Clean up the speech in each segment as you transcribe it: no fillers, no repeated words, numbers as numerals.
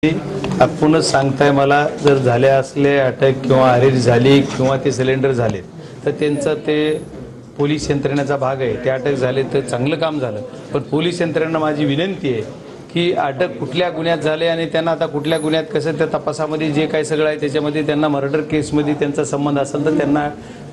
आपणच सांगताय मला जर झाले असले अटक किंवा अरेस्ट झाली किंवा ते सिलेंडर झाले तर त्यांचं ते पोलीस यंत्रणेचा भाग आहे। ते अटक झाले तर चांगलं काम झालं, पण पोलीस यंत्रणेला माझी विनंती आहे की अटक कुठल्या गुन्ह्यात झाले आणि त्यांना आता कुठल्या गुन्ह्यात कसं त्या तपासामध्ये जे काही सगळं आहे त्याच्यामध्ये त्यांना मर्डर केसमध्ये त्यांचा संबंध असेल तर त्यांना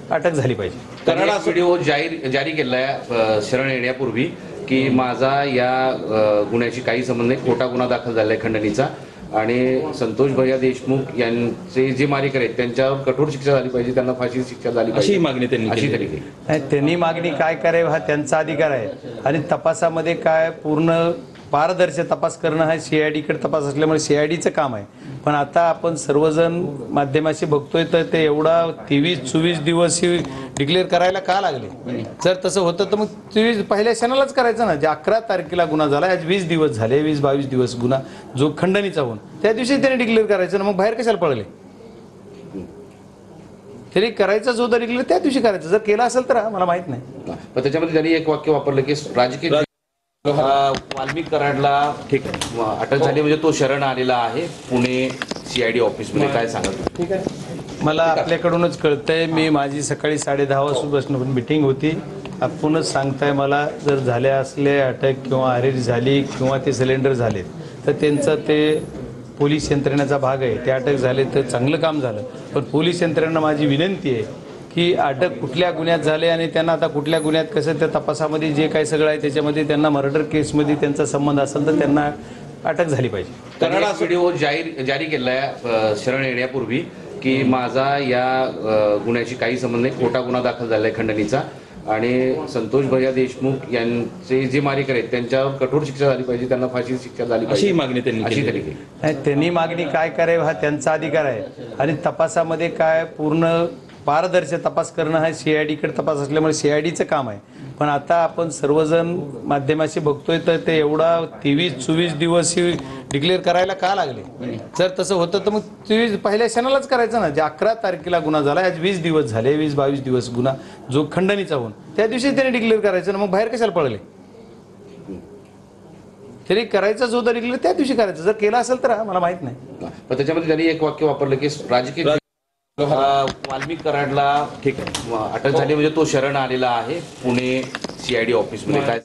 अटक झाली पाहिजे। कारण व्हिडिओ जारी केला आहे शरण येण्यापूर्वी की माझा या गुन्ह्याशी काही संबंध नाही, खोटा गुन्हा दाखल झाला आहे खंडणीचा आणि संतोष भैया देशमुख यांचे जे मारेकरी आहेत त्यांच्यावर कठोर शिक्षा झाली पाहिजे, त्यांना फाशी शिक्षा झाली पाहिजे अशी मागणी त्यांनी त्यांनी मागणी काय करावी हा त्यांचा अधिकार आहे आणि तपासामध्ये काय पूर्ण पारदर्शक तपास करणं हा सीआयडीकडे तपास असल्यामुळे सीआयडीचं काम आहे। पण आता आपण सर्वजण माध्यमाशी बघतोय तर ते एवढा 23-24 दिवस डिक्लेअर करायला का लागले? जर तसं होतं तर मग 23 पहिल्या क्षणालाच करायचं ना। जे 11 तारखेला गुन्हा झाला, आज 20 दिवस झाले, 20-22 दिवस गुन्हा जो खंडणीचा होऊन त्या दिवशी त्याने डिक्लेअर करायचं ना, मग बाहेर कशाला पळले? तरी करायचा जो तर डिक्लेअर त्या दिवशी करायचं, जर केला असेल तर मला माहित नाही। पण त्याच्यामध्ये त्यांनी एक वाक्य वापरलं की राजकीय वाल्मिक कराडला ठीक अटक झाली म्हणजे तो शरण आलेला आहे पुणे सीआयडी ऑफिसमध्ये, काय सांगत? ठीक आहे, मला आपल्याकडूनच कळतंय। मी माझी सकाळी 10:30 वाजतापासून मीटिंग होती। आपणच सांगताय मला जर झाले असले अटक किंवा अरेस्ट झाली किंवा ते सिलेंडर झाले तर त्यांचं ते पोलीस यंत्रणेचा भाग आहे। ते अटक झाले तर चांगलं काम झालं, पण पोलीस यंत्रणेला माझी विनंती आहे की अटक कुठल्या गुन्ह्यात झाले आणि त्यांना आता कुठल्या गुन्ह्यात कसं त्या तपासामध्ये जे काही सगळं आहे त्याच्यामध्ये त्यांना मर्डर केसमध्ये त्यांचा संबंध असेल तर त्यांना अटक झाली पाहिजे। कारण व्हिडिओ जारी केला आहे शरण येण्यापूर्वी की माझा या गुन्ह्याशी काही संबंध नाही, खोटा गुन्हा दाखल झाला आहे खंडणीचा आणि संतोष भैया देशमुख यांचे जे मारेकरी आहेत त्यांच्यावर कठोर शिक्षा झाली पाहिजे, त्यांना फाशी शिक्षा झाली पाहिजे अशी मागणी त्यांनी त्यांनी मागणी काय करावी हा त्यांचा अधिकार आहे आणि तपासामध्ये काय पूर्ण पारदर्शक तपास करणं हा सीआयडीकडे तपास असल्यामुळे सीआयडीचं काम आहे। पण आता आपण सर्वजण माध्यमाशी बघतोय तर ते एवढा 23-24 दिवस डिक्लेअर करायला का लागले? जर तसं होतं तर मग 23 पहिल्या क्षणालाच करायचं ना। जे 11 तारखेला गुन्हा झाला, आज 20 दिवस झाले, 20-22 दिवस गुन्हा जो खंडणीचा होऊन त्या दिवशी त्याने डिक्लेअर करायचं ना, मग बाहेर कशाला पळले? तरी करायचा जो तर डिक्लेअर त्या दिवशी करायचं, जर केला असेल तर मला माहित नाही। पण त्याच्यामध्ये त्यांनी एक वाक्य वापरलं की राजकीय वाल्मिक कराडला ठीक अटक झाली म्हणजे तो शरण आलेला आहे पुणे सीआयडी ऑफिसमध्ये, काय?